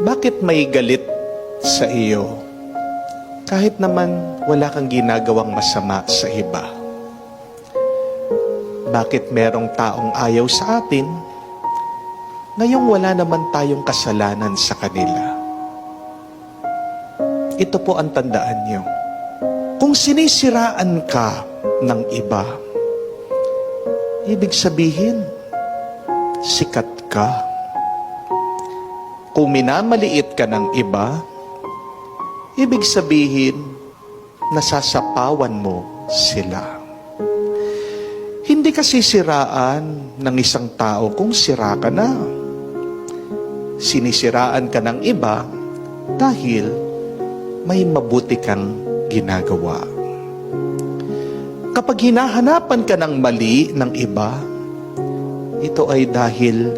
Bakit may galit sa iyo? Kahit naman wala kang ginagawang masama sa iba. Bakit merong taong ayaw sa atin, ngayong wala naman tayong kasalanan sa kanila? Ito po ang tandaan niyo. Kung sinisiraan ka ng iba, ibig sabihin, sikat ka. Kung minamaliit ka ng iba, ibig sabihin, nasasapawan mo sila. Hindi ka sisiraan ng isang tao kung sira ka na. Sinisiraan ka ng iba dahil may mabuti kang ginagawa. Kapag hinahanapan ka ng mali ng iba, ito ay dahil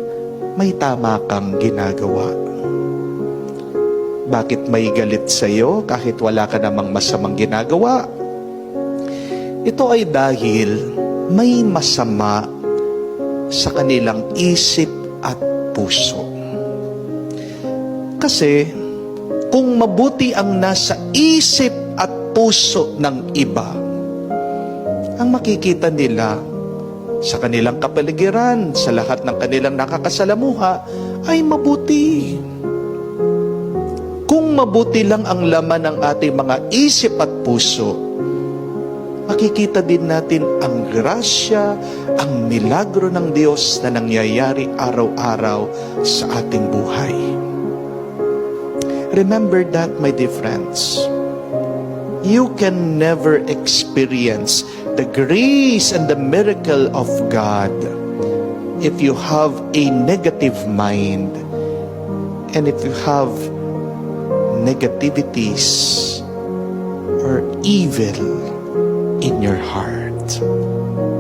may tama kang ginagawa. Bakit may galit sa iyo kahit wala ka namang masamang ginagawa? Ito ay dahil may masama sa kanilang isip at puso. Kasi kung mabuti ang nasa isip at puso ng iba, ang makikita nila sa kanilang kapaligiran, sa lahat ng kanilang nakakasalamuha, ay mabuti. Kung mabuti lang ang laman ng ating mga isip at puso, makikita din natin ang grasya, ang milagro ng Diyos na nangyayari araw-araw sa ating buhay. Remember that, my dear friends. You can never experience the grace and the miracle of God if you have a negative mind and if you have negativities or evil in your heart.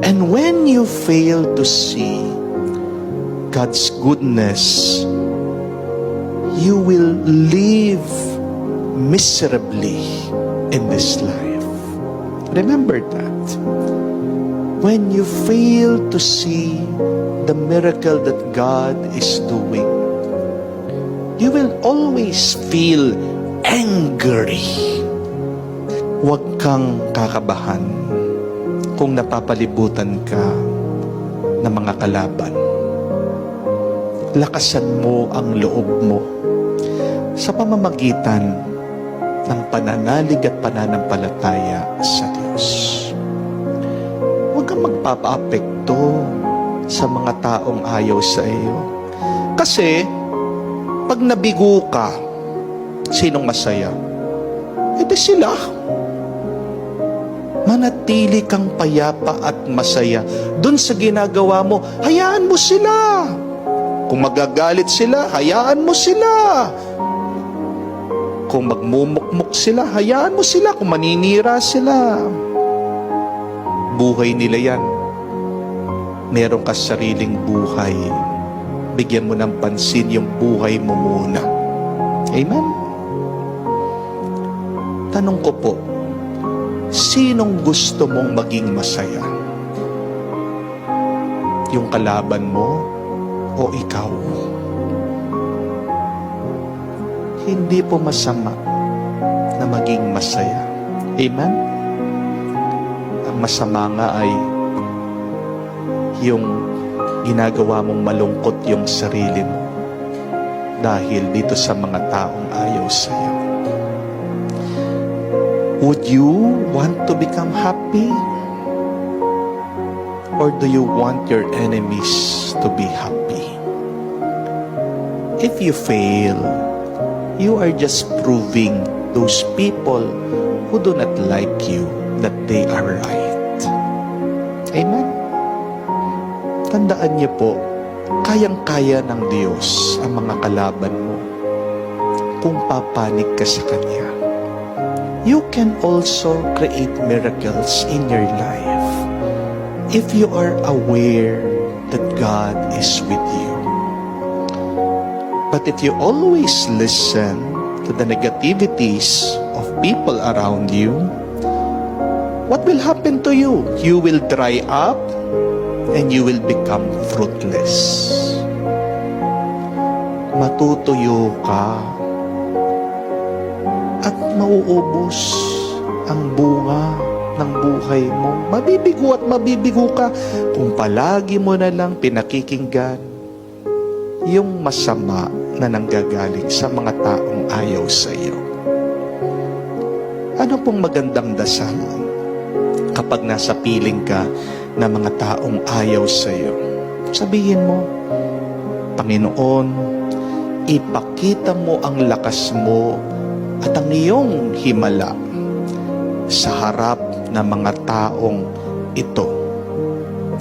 And when you fail to see God's goodness, you will live miserably in this life. Remember that. When you fail to see the miracle that God is doing, you will always feel angry. Huwag kang kakabahan kung napapalibutan ka ng mga kalaban. Lakasan mo ang loob mo sa pamamagitan ng pananalig at pananampalataya sa Diyos. Huwag kang magpapaapekto sa mga taong ayaw sa iyo. Kasi, pag nabigo ka, sinong masaya? Edi sila. Manatili kang payapa at masaya dun sa ginagawa mo. Hayaan mo sila. Kung magagalit sila, hayaan mo sila. Kung magmumukmuk sila, hayaan mo sila. Kung maninira sila, buhay nila yan. Meron ka sariling buhay. Bigyan mo ng pansin yung buhay mo muna. Amen? Tanong ko po, sinong gusto mong maging masaya? Yung kalaban mo o ikaw? Hindi po masama na maging masaya. Amen? Ang masama nga ay yung ginagawa mong malungkot yung sarili mo dahil dito sa mga taong ayaw sa'yo. Would you want to become happy? Or do you want your enemies to be happy? If you fail, you are just proving those people who do not like you that they are right. Amen? Tandaan niyo po, kayang-kaya ng Diyos ang mga kalaban mo kung papanig ka sa Kanya. You can also create miracles in your life if you are aware that God is with you. But if you always listen to the negativities of people around you, what will happen to you? You will dry up and you will become fruitless. matutuyo ka at mauubos ang bunga ng buhay mo. Mabibigo at mabibigo ka kung palagi mo na lang pinakikinggan yung masama na nanggagaling sa mga taong ayaw sa iyo. Ano pong magandang dasal kapag nasa piling ka na mga taong ayaw sa iyo? Sabihin mo, Panginoon, ipakita mo ang lakas mo at ang iyong himala sa harap ng mga taong ito,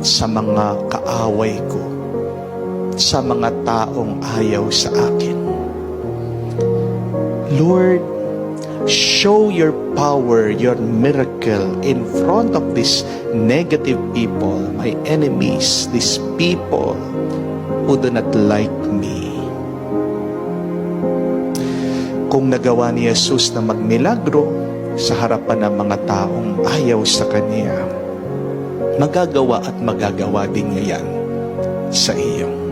sa mga kaaway ko, sa mga taong ayaw sa akin. Lord, show your power, your miracle in front of these negative people, my enemies, these people who do not like me. Kung nagawa ni Jesus na magmilagro sa harapan ng mga taong ayaw sa Kanya, magagawa at magagawa din niya yan sa iyo.